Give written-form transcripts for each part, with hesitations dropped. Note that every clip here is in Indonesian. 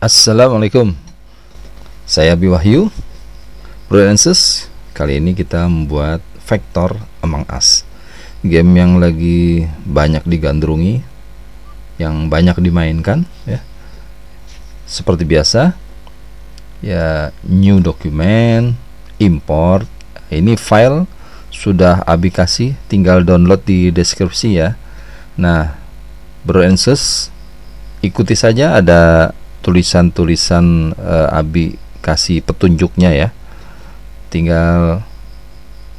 Assalamualaikum, saya Abi Wahyu, Bro&Sis. Kali ini kita membuat vektor Among Us, game yang lagi banyak digandrungi, yang banyak dimainkan ya. Seperti biasa ya, new document, import. Ini file sudah Abi kasih, tinggal download di deskripsi ya. Nah, Bro&Sis, ikuti saja, ada tulisan-tulisan Abi kasih petunjuknya ya, tinggal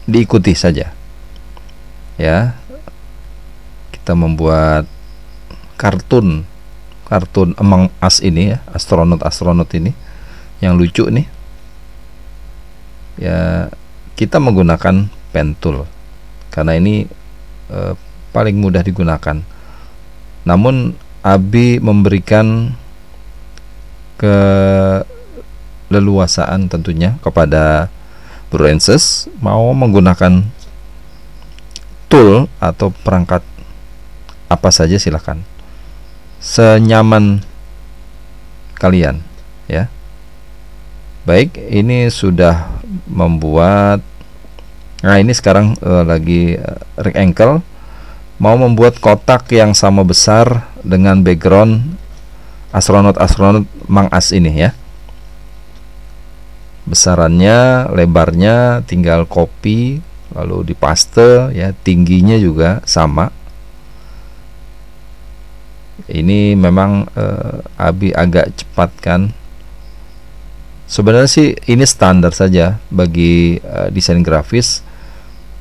diikuti saja ya. Kita membuat kartun Among Us ini ya, astronot ini yang lucu nih ya. Kita menggunakan pen tool karena ini paling mudah digunakan, namun Abi memberikan keleluasaan tentunya kepada Bro&Sis mau menggunakan tool atau perangkat apa saja, silahkan senyaman kalian ya. Baik, ini sudah membuat. Nah, ini sekarang lagi rectangle, mau membuat kotak yang sama besar dengan background astronot Among Us ini ya. Besarannya, lebarnya tinggal copy lalu dipaste ya, tingginya juga sama. Ini memang Abi agak cepat kan. Sebenarnya sih ini standar saja bagi desain grafis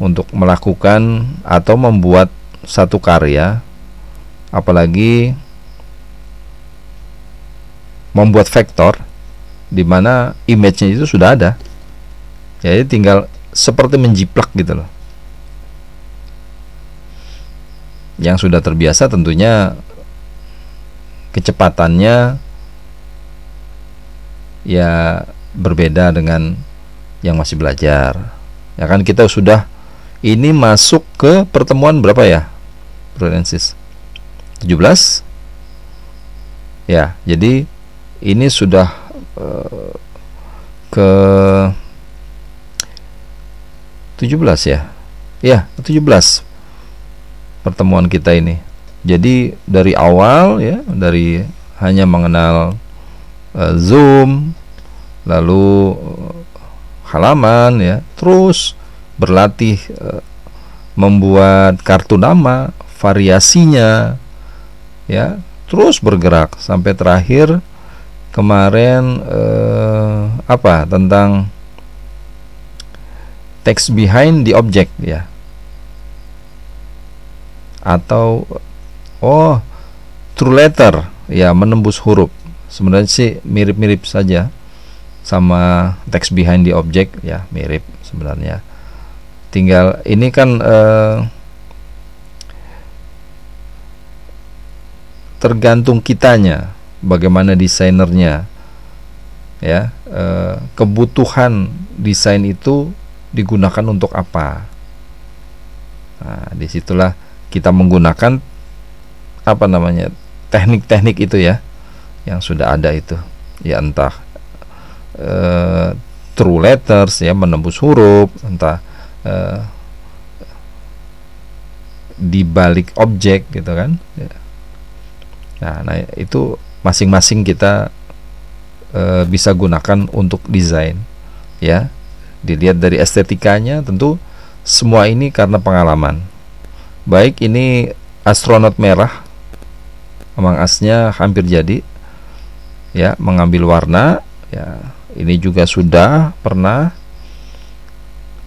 untuk melakukan atau membuat satu karya, apalagi membuat vektor di mana image-nya itu sudah ada. Jadi tinggal seperti menjiplak gitu loh. Yang sudah terbiasa tentunya kecepatannya ya berbeda dengan yang masih belajar. Ya kan, kita sudah ini masuk ke pertemuan berapa ya, Bro&Sis? 17 ya. Jadi ini sudah ke 17 ya. Ya, 17 pertemuan kita ini. Jadi dari awal ya, dari hanya mengenal Zoom, lalu halaman ya, terus berlatih membuat kartu nama, variasinya ya, terus bergerak sampai terakhir kemarin tentang text behind the object ya, atau true letter ya, menembus huruf. Sebenarnya sih mirip-mirip saja sama text behind the object ya, mirip sebenarnya. Tinggal ini kan tergantung kitanya, bagaimana desainernya ya, kebutuhan desain itu digunakan untuk apa. Nah, disitulah kita menggunakan teknik-teknik itu ya, yang sudah ada itu ya, entah true letters ya, menembus huruf, entah di balik objek gitu kan ya. Nah, itu masing-masing kita bisa gunakan untuk desain ya. Dilihat dari estetikanya, tentu semua ini karena pengalaman. Baik, ini astronot merah Among Us-nya hampir jadi ya, mengambil warna ya. Ini juga sudah pernah.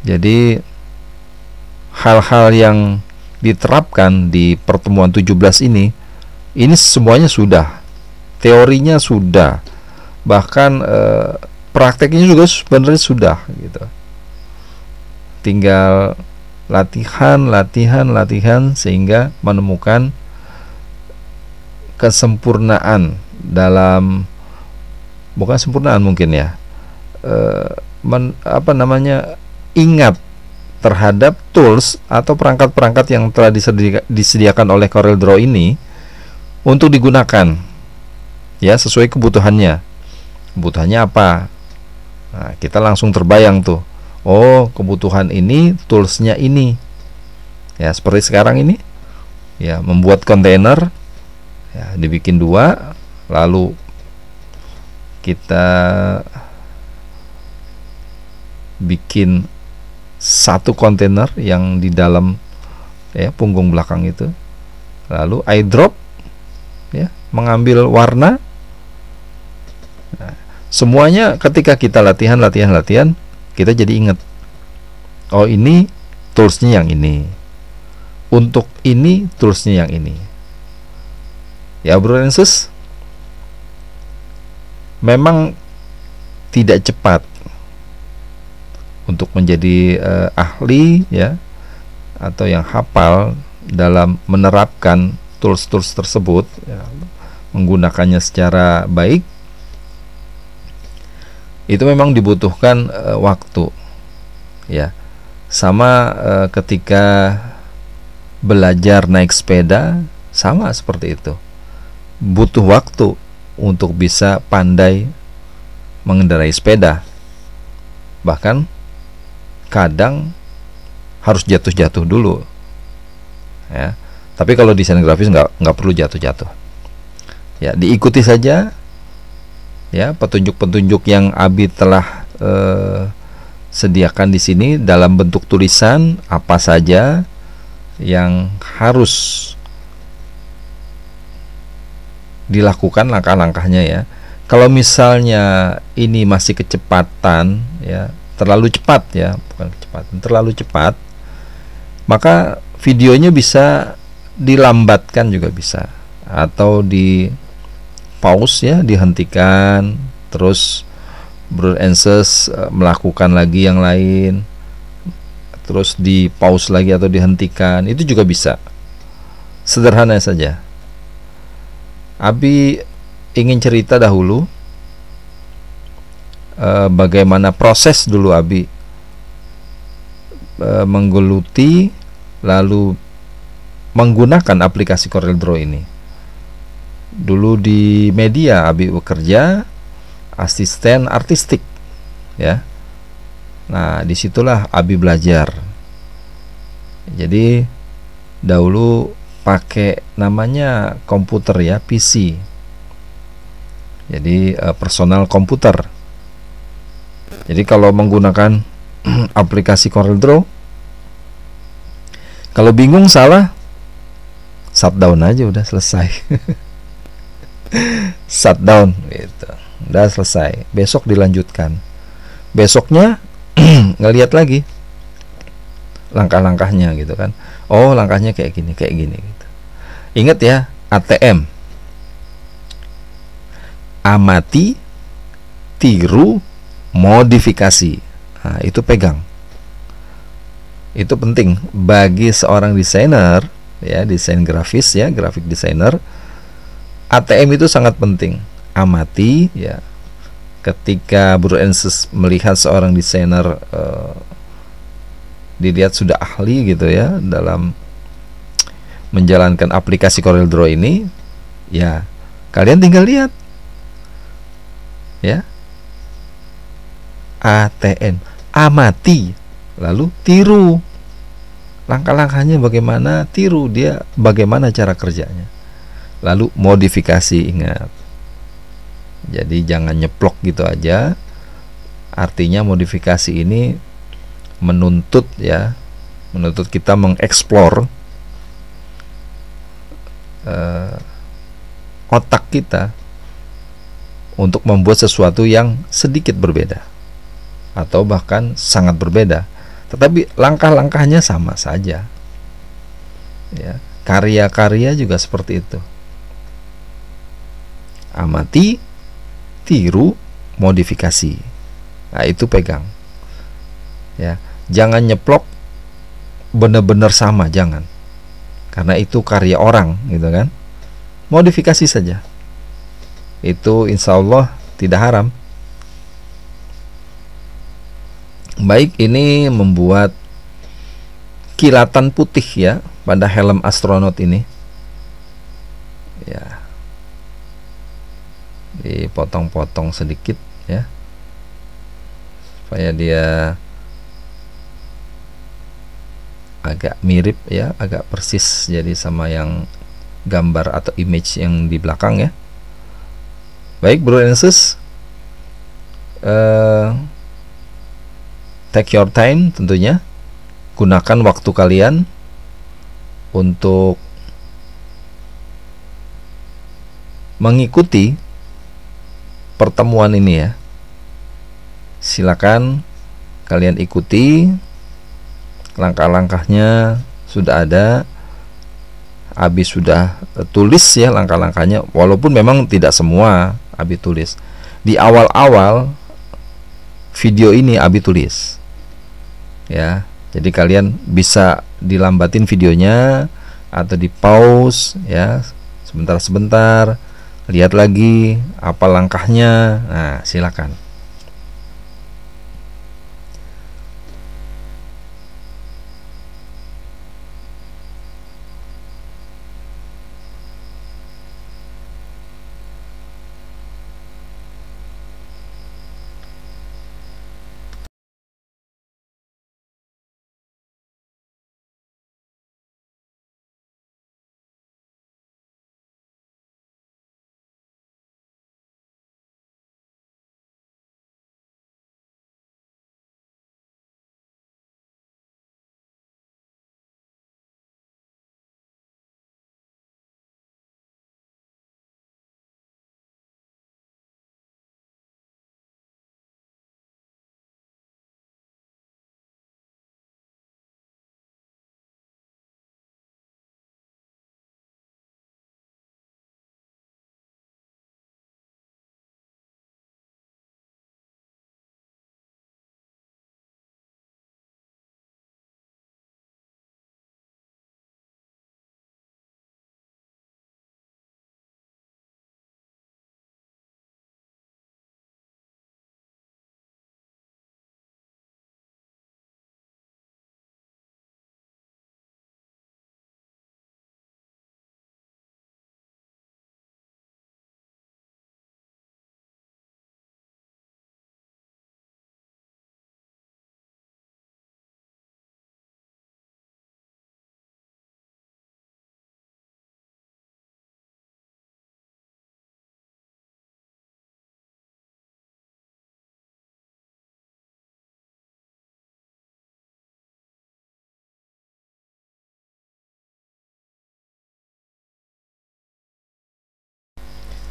Jadi hal-hal yang diterapkan di pertemuan 17 ini semuanya sudah, teorinya sudah, bahkan prakteknya juga sebenarnya sudah gitu. Tinggal latihan sehingga menemukan kesempurnaan dalam, bukan sempurnaan mungkin ya, ingat terhadap tools atau perangkat-perangkat yang telah disediakan oleh CorelDRAW ini untuk digunakan ya, sesuai kebutuhannya. kebutuhannya apa. Nah, kita langsung terbayang tuh, oh kebutuhan ini, toolsnya ini. Ya seperti sekarang ini, ya membuat kontainer, ya dibikin 2, lalu kita bikin 1 kontainer yang di dalam ya punggung belakang itu, lalu eyedrop ya mengambil warna. Nah, semuanya ketika kita latihan kita jadi ingat, oh ini toolsnya yang ini, untuk ini toolsnya yang ini. Ya bro and sis, memang tidak cepat untuk menjadi ahli ya, atau yang hafal dalam menerapkan tools-tools tersebut ya, menggunakannya secara baik. Itu memang dibutuhkan waktu ya. Sama ketika belajar naik sepeda, sama seperti itu, butuh waktu untuk bisa pandai mengendarai sepeda. Bahkan kadang harus jatuh-jatuh dulu ya. Tapi kalau desain grafis nggak perlu jatuh-jatuh ya, diikuti saja ya petunjuk-petunjuk yang Abi telah sediakan di sini dalam bentuk tulisan, apa saja yang harus dilakukan langkah-langkahnya ya. Kalau misalnya ini masih kecepatan ya, terlalu cepat ya, bukan kecepatan, terlalu cepat, maka videonya bisa dilambatkan juga bisa, atau di pause ya, dihentikan, terus Bro and Sis melakukan lagi yang lain, terus di pause lagi atau dihentikan, itu juga bisa. Sederhana saja. Abi ingin cerita dahulu bagaimana proses dulu Abi menggeluti lalu menggunakan aplikasi CorelDRAW ini. Dulu di media Abi bekerja asisten artistik ya. Nah disitulah Abi belajar. Jadi dahulu pakai namanya komputer ya, PC. Jadi personal komputer. Jadi kalau menggunakan aplikasi CorelDRAW, kalau bingung salah, shutdown aja udah selesai. Shutdown gitu, udah selesai. Besok dilanjutkan. Besoknya ngelihat lagi langkah-langkahnya gitu kan. Oh langkahnya kayak gini gitu. Ingat ya, ATM, amati, tiru, modifikasi. Nah, itu pegang. Itu penting bagi seorang desainer ya, desain grafis ya, graphic designer. ATM itu sangat penting. Amati ya. Ketika Bro and Sis melihat seorang desainer dilihat sudah ahli gitu ya dalam menjalankan aplikasi CorelDRAW ini, ya kalian tinggal lihat ya, ATM, amati, lalu tiru langkah-langkahnya bagaimana, tiru dia bagaimana cara kerjanya, lalu modifikasi. Ingat, jadi jangan nyeplok gitu aja. Artinya modifikasi ini menuntut ya, menuntut kita mengeksplor otak kita untuk membuat sesuatu yang sedikit berbeda atau bahkan sangat berbeda, tetapi langkah-langkahnya sama saja ya. Karya-karya juga seperti itu. Amati, tiru, modifikasi. Nah itu pegang ya. Jangan nyeplok benar-benar sama, jangan, karena itu karya orang gitu kan. Modifikasi saja, itu insya Allah tidak haram. Baik, ini membuat kilatan putih ya pada helm astronot ini ya. dipotong-potong sedikit ya, supaya dia agak mirip ya, agak persis jadi sama yang gambar atau image yang di belakang ya. Baik bro and sis, take your time tentunya, gunakan waktu kalian untuk mengikuti pertemuan ini ya. Silakan kalian ikuti, langkah-langkahnya sudah ada, Abi sudah tulis ya langkah-langkahnya, walaupun memang tidak semua Abi tulis. Di awal-awal video ini Abi tulis ya, jadi kalian bisa dilambatin videonya atau di pause ya, sebentar-sebentar, lihat lagi apa langkahnya. Nah silakan.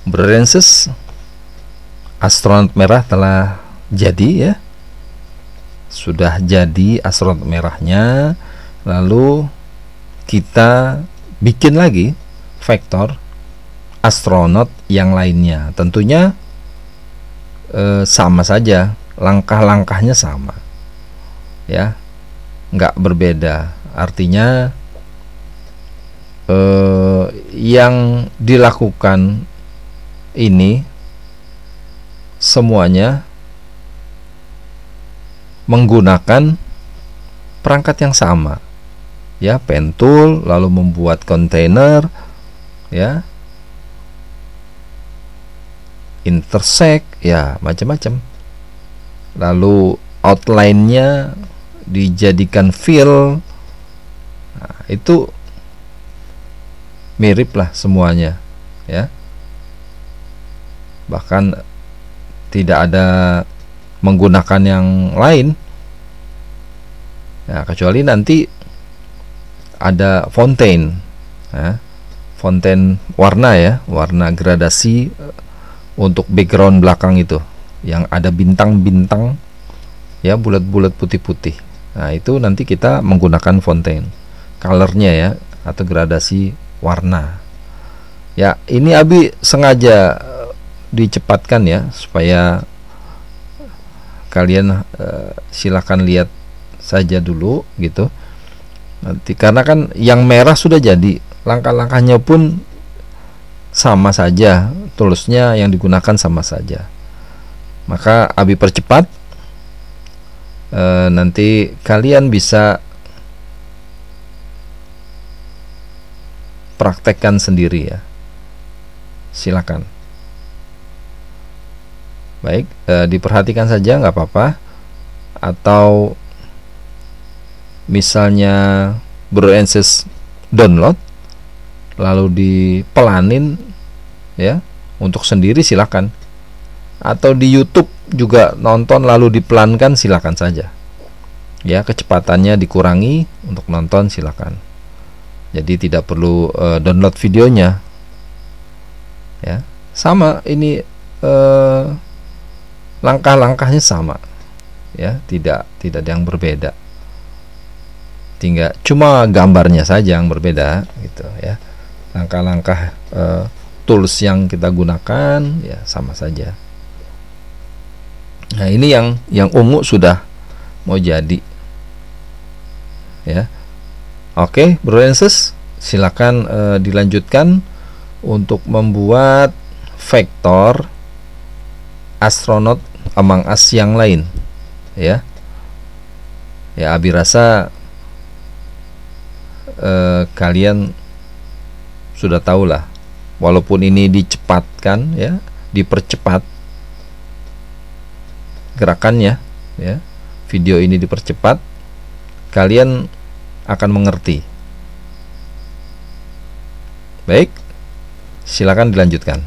Brenses, astronot merah telah jadi ya, sudah jadi astronot merahnya. Lalu kita bikin lagi vektor astronot yang lainnya, tentunya sama saja, langkah-langkahnya sama ya, nggak berbeda. Artinya yang dilakukan ini semuanya menggunakan perangkat yang sama ya, pen tool, lalu membuat kontainer ya, intersect ya, macam-macam. Lalu outline-nya dijadikan fill. Nah, itu mirip lah semuanya ya, bahkan tidak ada menggunakan yang lain ya, kecuali nanti ada fontaine ya, fontaine warna ya, warna gradasi untuk background belakang itu yang ada bintang-bintang ya, bulat-bulat putih-putih. Nah itu nanti kita menggunakan fontaine colornya ya, atau gradasi warna ya. Ini Abi sengaja dicepatkan ya, supaya kalian silakan lihat saja dulu gitu nanti, karena kan yang merah sudah jadi, langkah-langkahnya pun sama saja, toolsnya yang digunakan sama saja, maka Abi percepat. Nanti kalian bisa praktekkan sendiri ya, silakan. Baik, diperhatikan saja, nggak apa-apa. Atau misalnya Bro and Sis download lalu dipelanin ya untuk sendiri, silakan. Atau di YouTube juga nonton lalu dipelankan, silakan saja. Ya, kecepatannya dikurangi untuk nonton, silakan. Jadi tidak perlu download videonya. Ya, sama ini langkah-langkahnya sama. Ya, tidak ada yang berbeda. Tinggal cuma gambarnya saja yang berbeda gitu ya. Langkah-langkah tools yang kita gunakan ya sama saja. Nah, ini yang ungu sudah mau jadi. Ya. Oke, Bro and Sis, silakan dilanjutkan untuk membuat vektor astronot Among Us yang lain. Ya. Ya, Abi rasa kalian sudah tahu lah, walaupun ini dicepatkan ya, dipercepat gerakannya ya, video ini dipercepat, kalian akan mengerti. Baik, silakan dilanjutkan.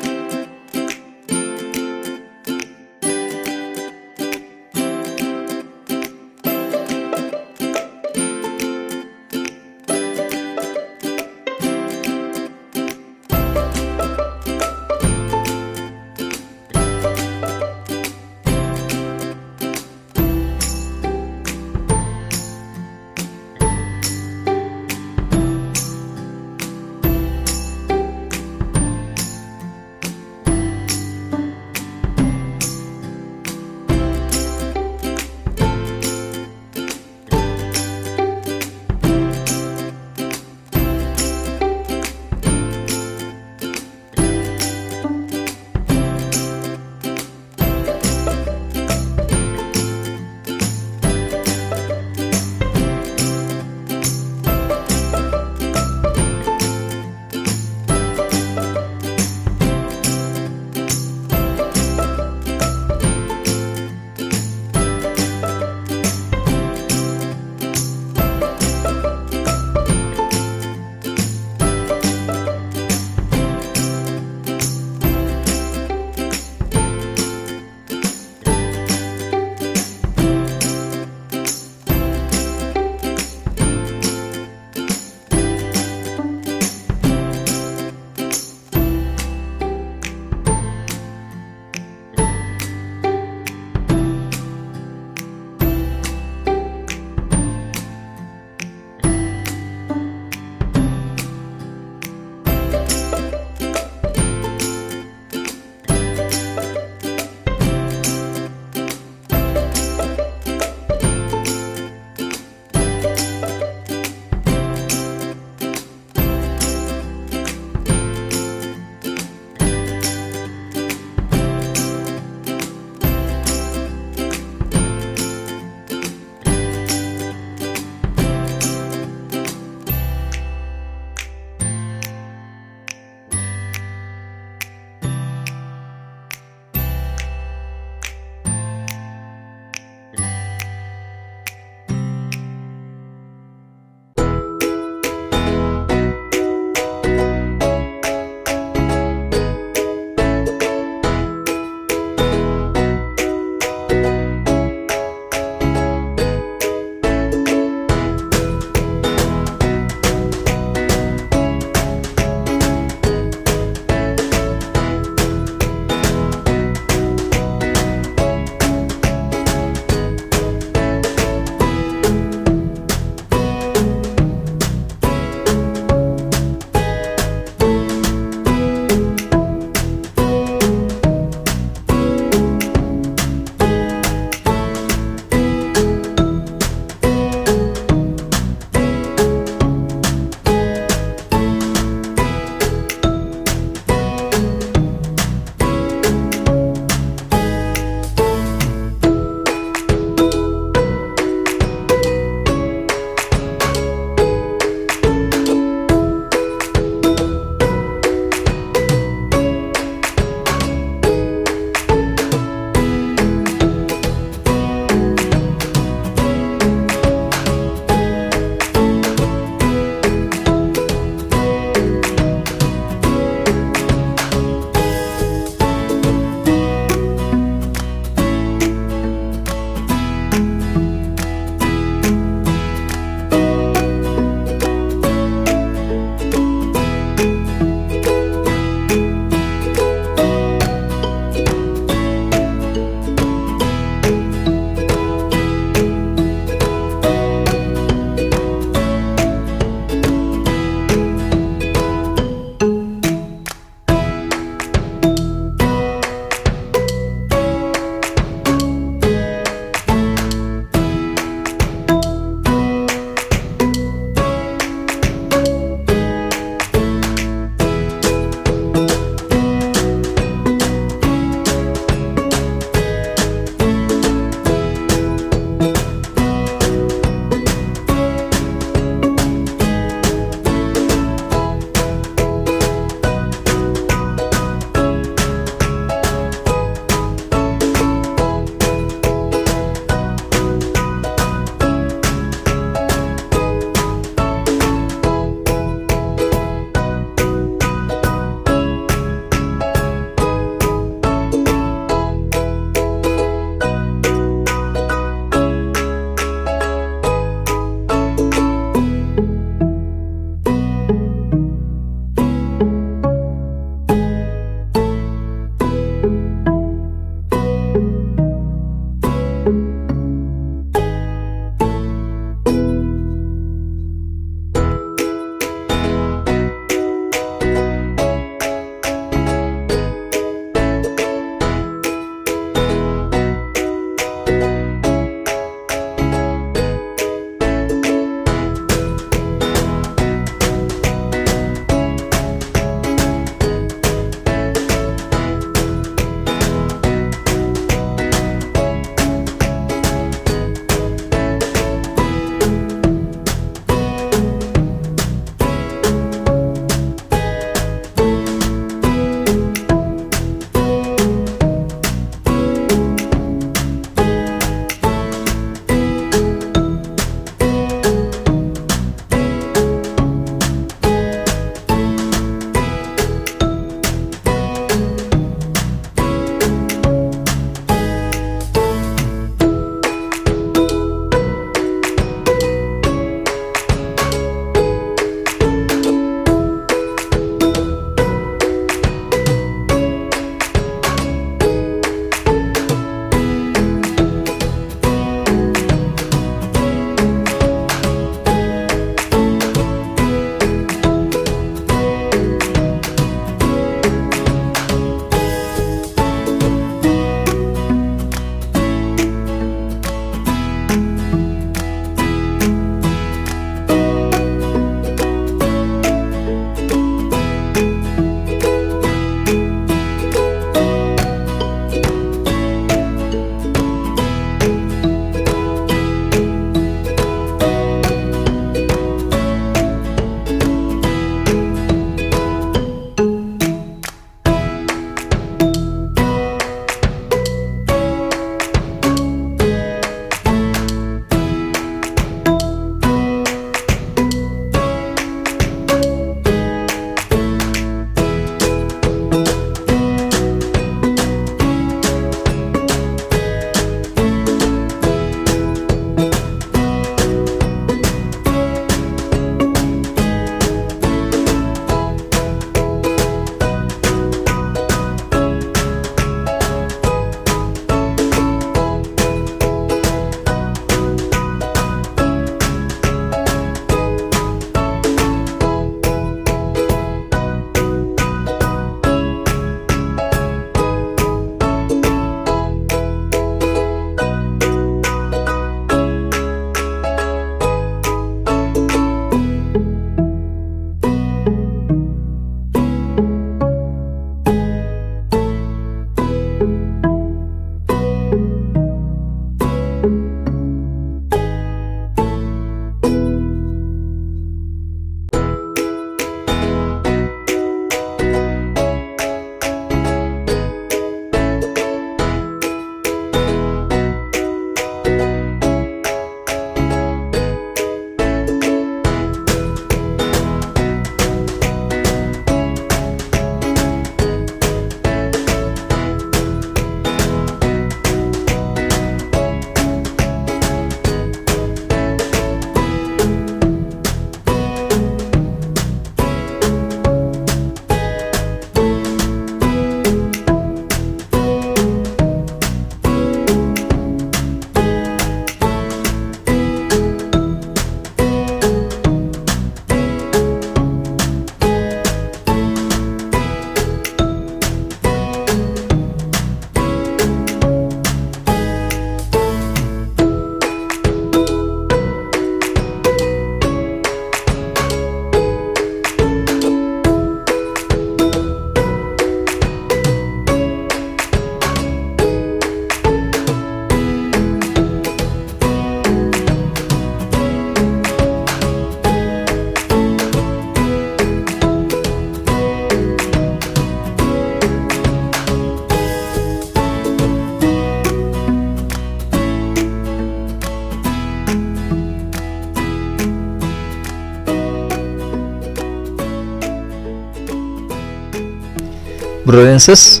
Bro and sis,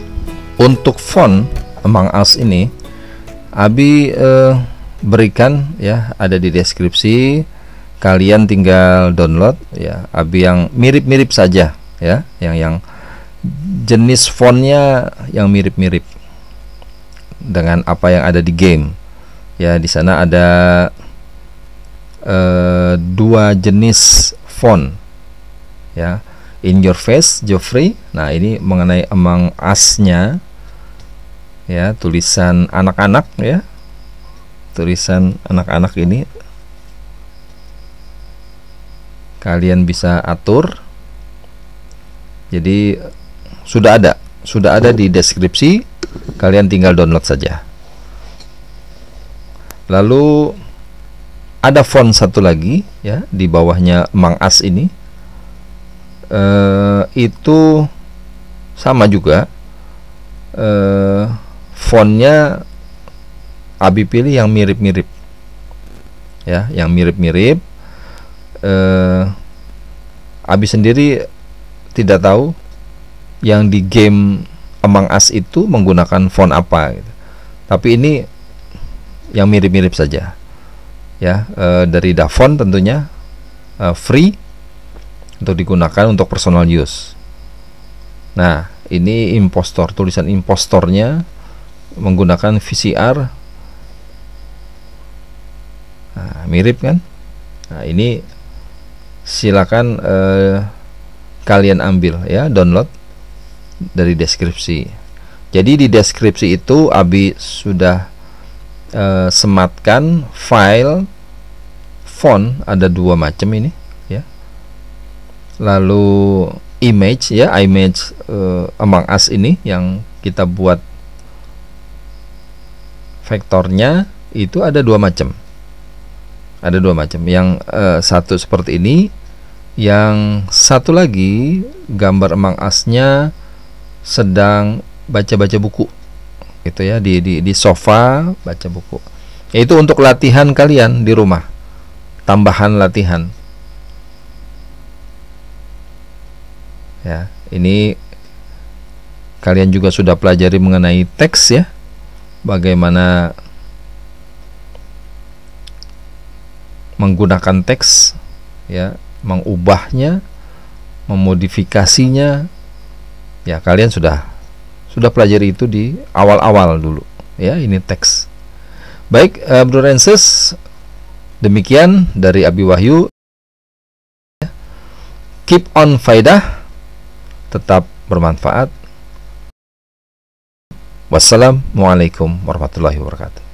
untuk font Among Us ini Abi berikan ya, ada di deskripsi. Kalian tinggal download ya, Abi yang mirip-mirip saja ya, yang jenis fontnya yang mirip-mirip dengan apa yang ada di game. Ya, di sana ada dua jenis font ya, In Your Face, Geoffrey. Nah, ini mengenai Among Us-nya ya, tulisan anak-anak ya, tulisan anak-anak ini kalian bisa atur. Jadi sudah ada di deskripsi, kalian tinggal download saja. Lalu ada font satu lagi ya, di bawahnya Among Us ini, itu sama juga, fontnya Abi pilih yang mirip-mirip ya, yang mirip-mirip. Abi sendiri tidak tahu yang di game Among Us itu menggunakan font apa gitu. Tapi ini yang mirip-mirip saja ya, dari Dafont tentunya, free untuk digunakan untuk personal use. Nah, ini impostor, tulisan impostornya menggunakan VCR. Nah, mirip kan? Nah, ini silakan kalian ambil ya, download dari deskripsi. Jadi di deskripsi itu Abi sudah sematkan file font, ada dua macam ini ya. Lalu image ya, image Among Us ini yang kita buat vektornya itu ada dua macam. Ada dua macam. Yang satu seperti ini, yang satu lagi gambar Among Us-nya sedang baca-baca buku gitu ya, di sofa baca buku. Itu untuk latihan kalian di rumah, tambahan latihan. Ya, ini kalian juga sudah pelajari mengenai teks ya, bagaimana menggunakan teks ya, mengubahnya, memodifikasinya. Ya, kalian sudah pelajari itu di awal-awal dulu ya, ini teks. Baik, Bro and sis, demikian dari Abi Wahyu. Keep on faidah, tetap bermanfaat. Wassalamualaikum warahmatullahi wabarakatuh.